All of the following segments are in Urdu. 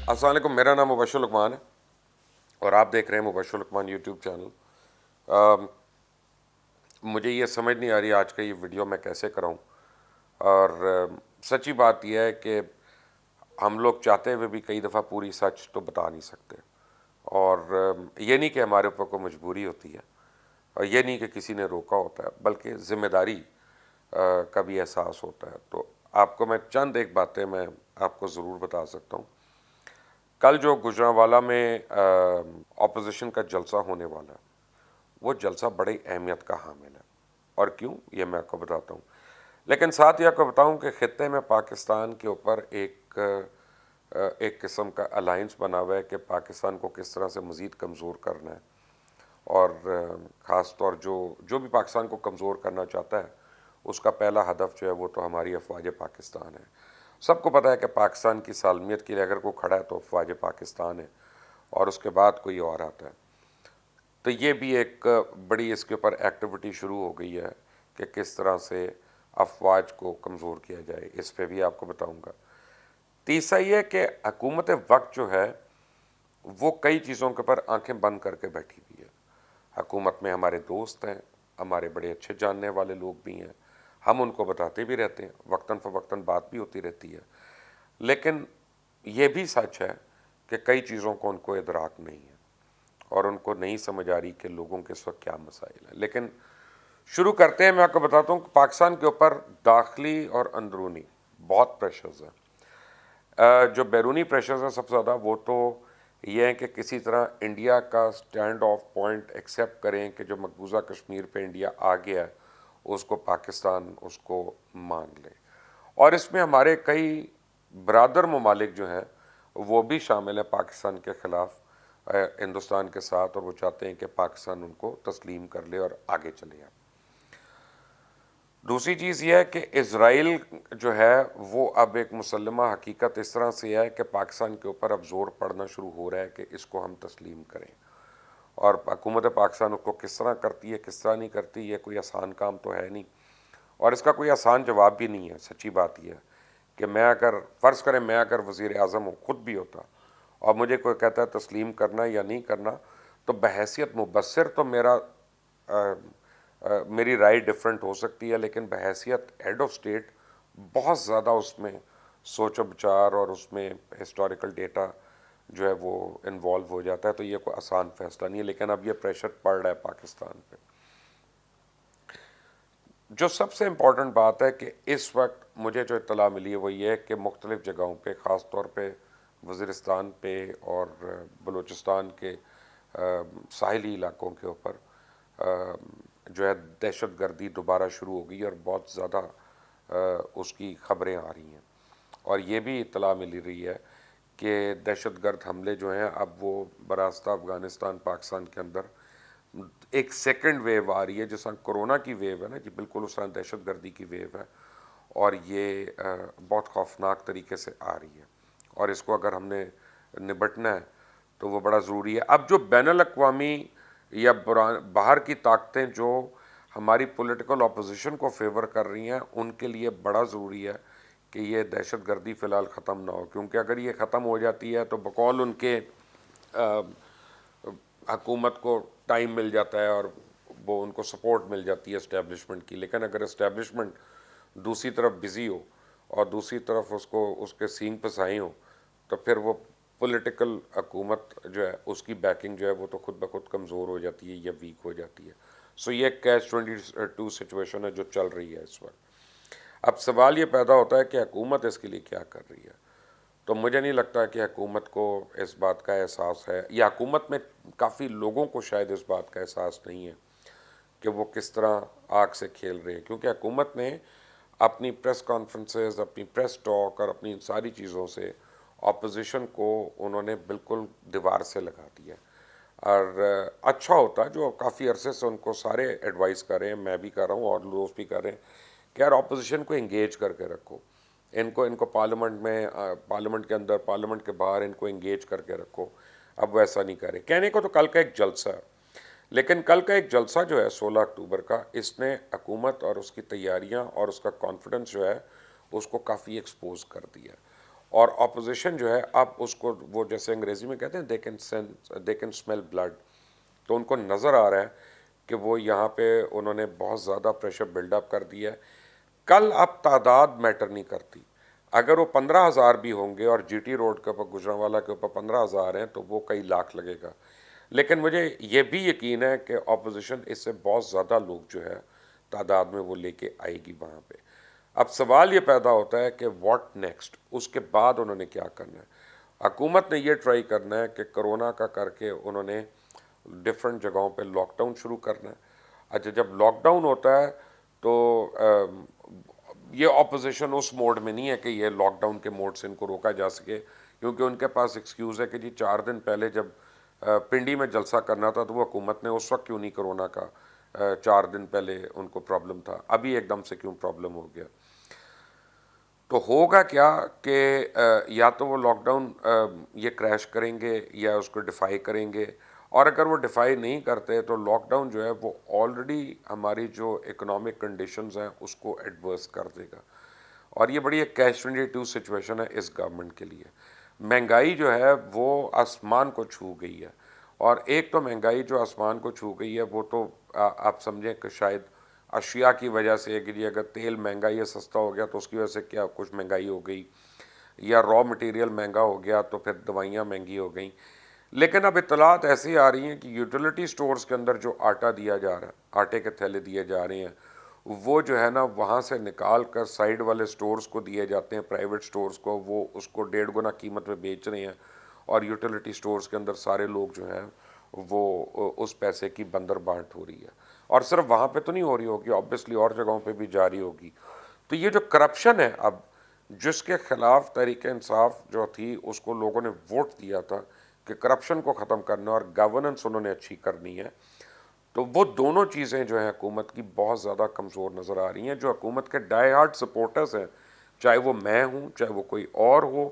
السلام علیکم، میرا نام مبشر لقمان ہے اور آپ دیکھ رہے ہیں مبشر لقمان یوٹیوب چینل۔ مجھے یہ سمجھ نہیں آ رہی آج کا یہ ویڈیو میں کیسے کراؤں، اور سچی بات یہ ہے کہ ہم لوگ چاہتے ہوئے بھی کئی دفعہ پوری سچ تو بتا نہیں سکتے، اور یہ نہیں کہ ہمارے اوپر کوئی مجبوری ہوتی ہے، اور یہ نہیں کہ کسی نے روکا ہوتا ہے، بلکہ ذمہ داری کا بھی احساس ہوتا ہے۔ تو آپ کو میں چند ایک باتیں میں آپ کو ضرور بتا سکتا ہوں۔ کل جو گجرانوالہ میں اپوزیشن کا جلسہ ہونے والا ہے، وہ جلسہ بڑی اہمیت کا حامل ہے، اور کیوں یہ میں آپ کو بتاتا ہوں۔ لیکن ساتھ ہی آپ کو بتاؤں کہ خطے میں پاکستان کے اوپر ایک قسم کا الائنس بنا ہوا ہے کہ پاکستان کو کس طرح سے مزید کمزور کرنا ہے، اور خاص طور جو بھی پاکستان کو کمزور کرنا چاہتا ہے، اس کا پہلا ہدف جو ہے وہ تو ہماری افواج پاکستان ہے۔ سب کو پتہ ہے کہ پاکستان کی سالمیت کے لیے اگر کوئی کھڑا ہے تو افواج پاکستان ہے، اور اس کے بعد کوئی اور آتا ہے۔ تو یہ بھی ایک بڑی اس کے اوپر ایکٹیویٹی شروع ہو گئی ہے کہ کس طرح سے افواج کو کمزور کیا جائے، اس پہ بھی آپ کو بتاؤں گا۔ تیسرا یہ ہے کہ حکومت وقت جو ہے وہ کئی چیزوں کے اوپر آنکھیں بند کر کے بیٹھی ہوئی ہے۔ حکومت میں ہمارے دوست ہیں، ہمارے بڑے اچھے جاننے والے لوگ بھی ہیں، ہم ان کو بتاتے بھی رہتے ہیں، وقتاً فوقتاً بات بھی ہوتی رہتی ہے، لیکن یہ بھی سچ ہے کہ کئی چیزوں کو ان کو ادراک نہیں ہے، اور ان کو نہیں سمجھ آ رہی کہ لوگوں کے اس وقت کیا مسائل ہیں۔ لیکن شروع کرتے ہیں، میں آپ کو بتاتا ہوں کہ پاکستان کے اوپر داخلی اور اندرونی بہت پریشرز ہیں۔ جو بیرونی پریشرز ہیں سب سے زیادہ، وہ تو یہ ہے کہ کسی طرح انڈیا کا سٹینڈ آف پوائنٹ ایکسیپٹ کریں کہ جو مقبوضہ کشمیر پہ انڈیا آ گیا ہے اس کو پاکستان اس کو مان لے، اور اس میں ہمارے کئی برادر ممالک جو ہیں وہ بھی شامل ہیں پاکستان کے خلاف ہندوستان کے ساتھ، اور وہ چاہتے ہیں کہ پاکستان ان کو تسلیم کر لے اور آگے چلے جائے۔ دوسری چیز یہ ہے کہ اسرائیل جو ہے وہ اب ایک مسلمہ حقیقت اس طرح سے ہے کہ پاکستان کے اوپر اب زور پڑنا شروع ہو رہا ہے کہ اس کو ہم تسلیم کریں، اور حکومت پاکستان اس کو کس طرح کرتی ہے کس طرح نہیں کرتی، یہ کوئی آسان کام تو ہے نہیں، اور اس کا کوئی آسان جواب بھی نہیں ہے۔ سچی بات یہ ہے کہ میں اگر فرض کریں میں اگر وزیر اعظم ہوں، خود بھی ہوتا، اور مجھے کوئی کہتا ہے تسلیم کرنا یا نہیں کرنا، تو بحیثیت مبصر تو میری رائے ڈیفرنٹ ہو سکتی ہے، لیکن بحیثیت ہیڈ آف سٹیٹ بہت زیادہ اس میں سوچ و بچار اور اس میں ہسٹوریکل ڈیٹا جو ہے وہ انوالو ہو جاتا ہے، تو یہ کوئی آسان فیصلہ نہیں ہے، لیکن اب یہ پریشر پڑ رہا ہے پاکستان پہ۔ جو سب سے امپورٹنٹ بات ہے کہ اس وقت مجھے جو اطلاع ملی ہے وہ یہ ہے کہ مختلف جگہوں پہ، خاص طور پہ وزیرستان پہ اور بلوچستان کے ساحلی علاقوں کے اوپر جو ہے دہشت گردی دوبارہ شروع ہو گئی، اور بہت زیادہ اس کی خبریں آ رہی ہیں، اور یہ بھی اطلاع مل رہی ہے کہ دہشت گرد حملے جو ہیں اب وہ براستہ افغانستان پاکستان کے اندر ایک سیکنڈ ویو آ رہی ہے، جس طرح کرونا کی ویو ہے نا جی، بالکل اس طرح دہشت گردی کی ویو ہے، اور یہ بہت خوفناک طریقے سے آ رہی ہے، اور اس کو اگر ہم نے نبٹنا ہے تو وہ بڑا ضروری ہے۔ اب جو بین الاقوامی یا باہر کی طاقتیں جو ہماری پولیٹیکل اپوزیشن کو فیور کر رہی ہیں، ان کے لیے بڑا ضروری ہے کہ یہ دہشت گردی فی الحال ختم نہ ہو، کیونکہ اگر یہ ختم ہو جاتی ہے تو بقول ان کے حکومت کو ٹائم مل جاتا ہے اور وہ ان کو سپورٹ مل جاتی ہے اسٹیبلشمنٹ کی، لیکن اگر اسٹیبلشمنٹ دوسری طرف بزی ہو اور دوسری طرف اس کو اس کے سینگ پہ سائیں ہو، تو پھر وہ پولیٹیکل حکومت جو ہے اس کی بیکنگ جو ہے وہ تو خود بخود کمزور ہو جاتی ہے یا ویک ہو جاتی ہے۔ سو یہ کیچ 22 سچویشن ہے جو چل رہی ہے اس وقت۔ اب سوال یہ پیدا ہوتا ہے کہ حکومت اس کے لیے کیا کر رہی ہے؟ تو مجھے نہیں لگتا کہ حکومت کو اس بات کا احساس ہے، یا حکومت میں کافی لوگوں کو شاید اس بات کا احساس نہیں ہے کہ وہ کس طرح آگ سے کھیل رہے ہیں، کیونکہ حکومت نے اپنی پریس کانفرنسز، اپنی پریس ٹاک اور اپنی ساری چیزوں سے اپوزیشن کو انہوں نے بالکل دیوار سے لگا دیا، اور اچھا ہوتا جو کافی عرصے سے ان کو سارے ایڈوائز کر رہے ہیں، میں بھی کر رہا ہوں اور لوگ بھی کر رہے ہیں کہ یار اپوزیشن کو انگیج کر کے رکھو، ان کو پارلیمنٹ میں، پارلیمنٹ کے اندر، پارلیمنٹ کے باہر ان کو انگیج کر کے رکھو۔ اب وہ ایسا نہیں کر رہے۔ کہنے کو تو کل کا ایک جلسہ ہے، لیکن کل کا ایک جلسہ جو ہے 16 اکتوبر کا، اس نے حکومت اور اس کی تیاریاں اور اس کا کانفیڈنس جو ہے اس کو کافی ایکسپوز کر دیا، اور اپوزیشن جو ہے اب اس کو وہ جیسے انگریزی میں کہتے ہیں دے کین اسمیل بلڈ، تو ان کو نظر آ رہا ہے کہ وہ یہاں پہ انہوں نے بہت زیادہ پریشر بلڈ اپ کر دیا ہے. کل اب تعداد میٹر نہیں کرتی، اگر وہ 15,000 بھی ہوں گے اور جی ٹی روڈ کے اوپر گجرانوالہ کے اوپر 15,000 ہیں تو وہ کئی لاکھ لگے گا. لیکن مجھے یہ بھی یقین ہے کہ اپوزیشن اس سے بہت زیادہ لوگ جو ہے تعداد میں وہ لے کے آئے گی وہاں پہ. اب سوال یہ پیدا ہوتا ہے کہ واٹ نیکسٹ، اس کے بعد انہوں نے کیا کرنا ہے. حکومت نے یہ ٹرائی کرنا ہے کہ کرونا کا کر کے انہوں نے ڈفرینٹ جگہوں پہ لاک ڈاؤن شروع کرنا ہے. اچھا جب لاک ڈاؤن ہوتا ہے تو یہ اپوزیشن اس موڈ میں نہیں ہے کہ یہ لاک ڈاؤن کے موڈ سے ان کو روکا جا سکے، کیونکہ ان کے پاس ایکسکیوز ہے کہ جی 4 دن پہلے جب پنڈی میں جلسہ کرنا تھا تو وہ حکومت نے اس وقت کیوں نہیں کرونا کا 4 دن پہلے ان کو پرابلم تھا، ابھی ایک دم سے کیوں پرابلم ہو گیا. تو ہوگا کیا کہ یا تو وہ لاک ڈاؤن یہ کریش کریں گے یا اس کو ڈیفائی کریں گے، اور اگر وہ ڈیفائی نہیں کرتے تو لاک ڈاؤن جو ہے وہ آلریڈی ہماری جو اکنامک کنڈیشنز ہیں اس کو ایڈورس کر دے گا. اور یہ بڑی ایک کیچ 22 سچویشن ہے اس گورنمنٹ کے لیے. مہنگائی جو ہے وہ آسمان کو چھو گئی ہے، اور ایک تو مہنگائی جو آسمان کو چھو گئی ہے وہ تو آپ سمجھیں کہ شاید اشیاء کی وجہ سے کہ جی اگر تیل مہنگا یا سستا ہو گیا تو اس کی وجہ سے کیا کچھ مہنگائی ہو گئی، یا را مٹیریل مہنگا ہو گیا تو پھر دوائیاں مہنگی ہو گئیں. لیکن اب اطلاعات ایسی آ رہی ہیں کہ یوٹیلیٹی سٹورز کے اندر جو آٹا دیا جا رہا ہے، آٹے کے تھیلے دیے جا رہے ہیں، وہ جو ہے نا وہاں سے نکال کر سائیڈ والے سٹورز کو دیے جاتے ہیں، پرائیویٹ سٹورز کو، وہ اس کو 1.5 گنا قیمت میں بیچ رہے ہیں، اور یوٹیلیٹی سٹورز کے اندر سارے لوگ جو ہیں وہ اس پیسے کی بندر بانٹ ہو رہی ہے. اور صرف وہاں پہ تو نہیں ہو رہی ہوگی، آبویسلی اور جگہوں پہ بھی جاری ہوگی. تو یہ جو کرپشن ہے اب، جس کے خلاف تحریک انصاف جو تھی اس کو لوگوں نے ووٹ دیا تھا کہ کرپشن کو ختم کرنا اور گورننس انہوں نے اچھی کرنی ہے، تو وہ دونوں چیزیں جو ہیں حکومت کی بہت زیادہ کمزور نظر آ رہی ہیں. جو حکومت کے ڈائی ہارڈ سپورٹرز ہیں، چاہے وہ میں ہوں چاہے وہ کوئی اور ہو،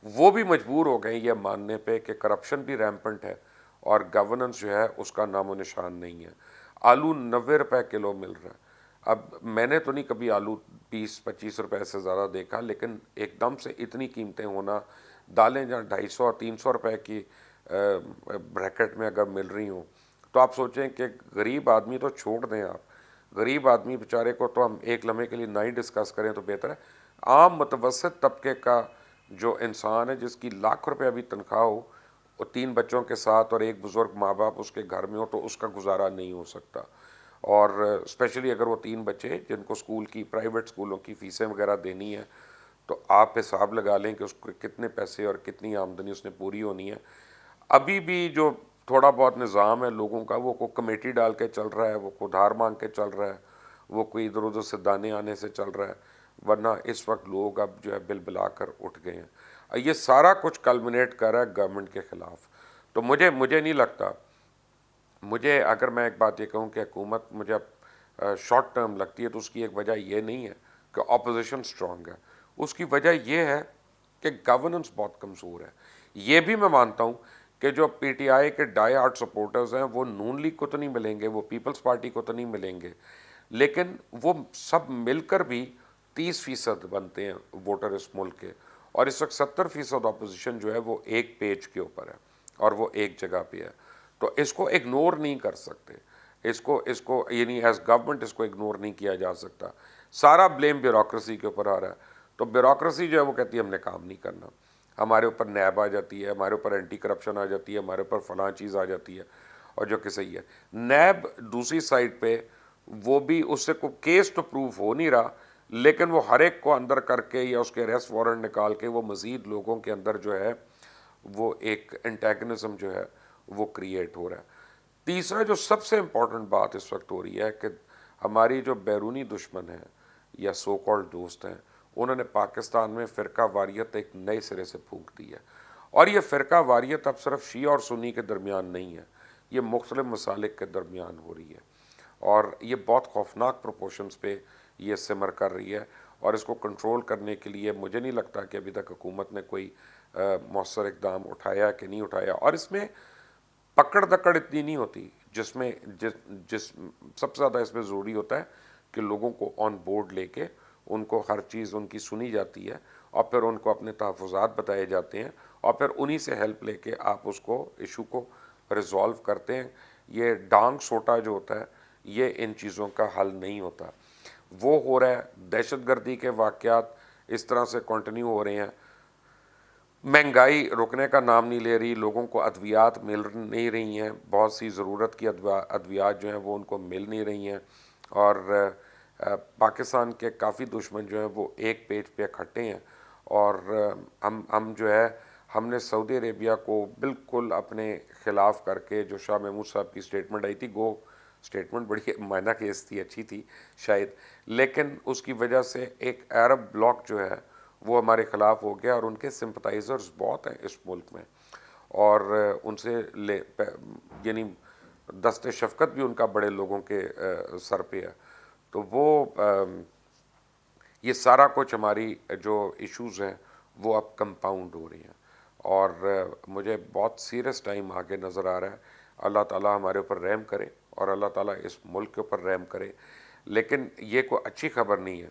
وہ بھی مجبور ہو گئے یہ ماننے پہ کہ کرپشن بھی ریمپنٹ ہے اور گورننس جو ہے اس کا نام و نشان نہیں ہے. آلو 90 روپے کلو مل رہا ہے. اب میں نے تو نہیں کبھی آلو 20-25 روپے سے زیادہ دیکھا، لیکن ایک دم سے اتنی قیمتیں ہونا، دالیں جہاں 250 اور 300 روپے کی بریکٹ میں اگر مل رہی ہوں، تو آپ سوچیں کہ غریب آدمی تو چھوڑ دیں، آپ غریب آدمی بیچارے کو تو ہم ایک لمحے کے لیے نہ ہی ڈسکس کریں تو بہتر ہے. عام متوسط طبقے کا جو انسان ہے جس کی لاکھ روپے ابھی تنخواہ ہو، وہ 3 بچوں کے ساتھ اور ایک بزرگ ماں باپ اس کے گھر میں ہو، تو اس کا گزارا نہیں ہو سکتا. اور اسپیشلی اگر وہ 3 بچے جن کو اسکول کی پرائیویٹ اسکولوں کی فیسیں وغیرہ دینی ہے، تو آپ حساب لگا لیں کہ اس کو کتنے پیسے اور کتنی آمدنی اس نے پوری ہونی ہے. ابھی بھی جو تھوڑا بہت نظام ہے لوگوں کا، وہ کوئی کمیٹی ڈال کے چل رہا ہے، وہ کوئی ادھار مانگ کے چل رہا ہے، وہ کوئی ادھر ادھر سے دانے آنے سے چل رہا ہے، ورنہ اس وقت لوگ اب جو ہے بل بلا کر اٹھ گئے ہیں. یہ سارا کچھ کلمنیٹ کر رہا ہے گورنمنٹ کے خلاف. تو مجھے نہیں لگتا، مجھے اگر میں ایک بات یہ کہوں کہ حکومت مجھے اب شارٹ ٹرم لگتی ہے، تو اس کی ایک وجہ یہ نہیں ہے کہ اپوزیشن سٹرونگ ہے. اس کی وجہ یہ ہے کہ گورننس بہت کمزور ہے. یہ بھی میں مانتا ہوں کہ جو پی ٹی آئی کے ڈائی ہارڈ سپورٹرز ہیں وہ نون لیگ کو تو نہیں ملیں گے، وہ پیپلز پارٹی کو تو نہیں ملیں گے، لیکن وہ سب مل کر بھی 30% بنتے ہیں ووٹر اس ملک کے. اور اس وقت 70% اپوزیشن جو ہے وہ ایک پیج کے اوپر ہے اور وہ ایک جگہ پہ ہے. تو اس کو اگنور نہیں کر سکتے، اس کو یعنی ایز گورنمنٹ اس کو اگنور نہیں کیا جا سکتا. سارا بلیم بیوروکریسی کے اوپر آ رہا ہے. تو بیوروکریسی جو ہے وہ کہتی ہے ہم نے کام نہیں کرنا، ہمارے اوپر نیب آ جاتی ہے، ہمارے اوپر اینٹی کرپشن آ جاتی ہے، ہمارے اوپر فلاں چیز آ جاتی ہے، اور جو کہ صحیح ہے. نیب دوسری سائڈ پہ وہ بھی اس سے کوئی کیس تو پروف ہو نہیں رہا، لیکن وہ ہر ایک کو اندر کر کے یا اس کے اریسٹ وارنٹ نکال کے وہ مزید لوگوں کے اندر جو ہے وہ ایک انٹیگنزم جو ہے وہ کریٹ ہو رہا ہے. تیسرا جو سب سے امپورٹنٹ بات اس وقت ہو رہی ہے کہ ہماری جو بیرونی دشمن ہیں یا سو کالڈ دوست ہیں، انہوں نے پاکستان میں فرقہ واریت ایک نئے سرے سے پھونک دی ہے. اور یہ فرقہ واریت اب صرف شیعہ اور سنی کے درمیان نہیں ہے، یہ مختلف مسالک کے درمیان ہو رہی ہے، اور یہ بہت خوفناک پروپورشنز پہ یہ سمر کر رہی ہے. اور اس کو کنٹرول کرنے کے لیے مجھے نہیں لگتا کہ ابھی تک حکومت نے کوئی مؤثر اقدام اٹھایا کہ نہیں اٹھایا. اور اس میں پکڑ دکڑ اتنی نہیں ہوتی، جس سب سے زیادہ اس میں ضروری ہوتا ہے کہ لوگوں کو آن بورڈ لے کے ان کو ہر چیز ان کی سنی جاتی ہے اور پھر ان کو اپنے تحفظات بتائے جاتے ہیں اور پھر انہی سے ہیلپ لے کے آپ اس کو ایشو کو ریزالو کرتے ہیں. یہ ڈانگ سوٹا جو ہوتا ہے یہ ان چیزوں کا حل نہیں ہوتا. وہ ہو رہا ہے, دہشت گردی کے واقعات اس طرح سے کنٹینیو ہو رہے ہیں, مہنگائی رکنے کا نام نہیں لے رہی, لوگوں کو ادویات مل نہیں رہی ہیں, بہت سی ضرورت کی ادویات جو ہیں وہ ان کو مل نہیں رہی ہیں, اور پاکستان کے کافی دشمن جو ہیں وہ ایک پیج پہ اکٹھے ہیں. اور ہم جو ہے ہم نے سعودی عربیہ کو بالکل اپنے خلاف کر کے, جو شاہ محمود صاحب کی سٹیٹمنٹ آئی تھی, سٹیٹمنٹ بڑی معنی خیز تھی, اچھی تھی شاید, لیکن اس کی وجہ سے ایک عرب بلاک جو ہے وہ ہمارے خلاف ہو گیا, اور ان کے سمپتائزرز بہت ہیں اس ملک میں, اور ان سے یعنی دست شفقت بھی ان کا بڑے لوگوں کے سر پہ ہے. تو وہ یہ سارا کچھ ہماری جو ایشوز ہیں وہ اب کمپاؤنڈ ہو رہی ہیں, اور مجھے بہت سیریس ٹائم آگے نظر آ رہا ہے. اللہ تعالیٰ ہمارے اوپر رحم کرے اور اللہ تعالیٰ اس ملک کے اوپر رحم کرے. لیکن یہ کوئی اچھی خبر نہیں ہے,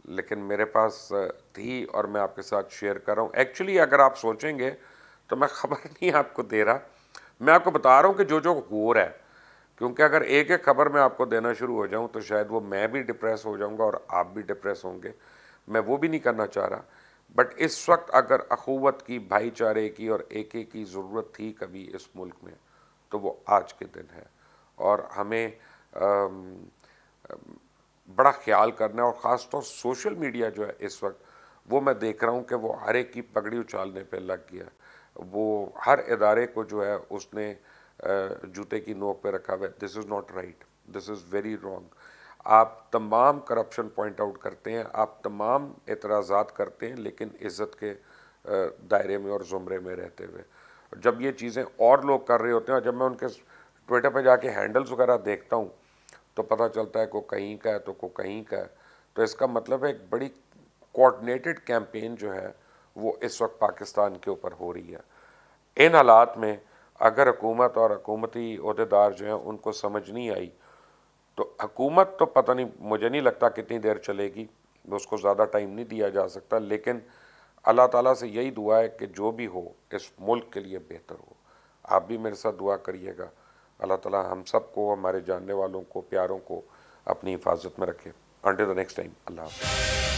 لیکن میرے پاس تھی اور میں آپ کے ساتھ شیئر کر رہا ہوں. ایکچولی اگر آپ سوچیں گے تو میں خبر نہیں آپ کو دے رہا, میں آپ کو بتا رہا ہوں کہ جو ہو رہا ہے, کیونکہ اگر ایک ایک خبر میں آپ کو دینا شروع ہو جاؤں تو شاید وہ میں بھی ڈپریس ہو جاؤں گا اور آپ بھی ڈپریس ہوں گے. میں وہ بھی نہیں کرنا چاہ رہا. بٹ اس وقت اگر اخوت کی, بھائی چارے کی اور ایک ایک کی ضرورت تھی کبھی اس ملک میں تو وہ آج کے دن ہے, اور ہمیں بڑا خیال کرنا ہے. اور خاص طور سوشل میڈیا جو ہے اس وقت وہ میں دیکھ رہا ہوں کہ وہ ہر ایک کی پگڑی اچھالنے پہ لگ گیا. وہ ہر ادارے کو جو ہے اس نے جوتے کی نوک پہ رکھا ہوا ہے. This is not right, this is very wrong. آپ تمام کرپشن پوائنٹ آؤٹ کرتے ہیں, آپ تمام اعتراضات کرتے ہیں, لیکن عزت کے دائرے میں اور زمرے میں رہتے ہوئے. جب یہ چیزیں اور لوگ کر رہے ہوتے ہیں, اور جب میں ان کے ٹویٹر پہ جا کے ہینڈلز وغیرہ دیکھتا ہوں تو پتہ چلتا ہے کو کہیں کا ہے تو کو کہیں کا ہے. تو اس کا مطلب ہے ایک بڑی کوآرڈینیٹڈ کیمپین جو ہے وہ اس وقت پاکستان کے اوپر ہو رہی ہے. ان حالات میں اگر حکومت اور حکومتی عہدیدار جو ہیں ان کو سمجھ نہیں آئی تو حکومت تو پتہ نہیں, مجھے نہیں لگتا کتنی دیر چلے گی, اس کو زیادہ ٹائم نہیں دیا جا سکتا. لیکن اللہ تعالیٰ سے یہی دعا ہے کہ جو بھی ہو اس ملک کے لیے بہتر ہو. آپ بھی میرے ساتھ دعا کریے گا. اللہ تعالیٰ ہم سب کو, ہمارے جاننے والوں کو, پیاروں کو اپنی حفاظت میں رکھے. انٹل دی نیکسٹ ٹائم, اللہ حافظ.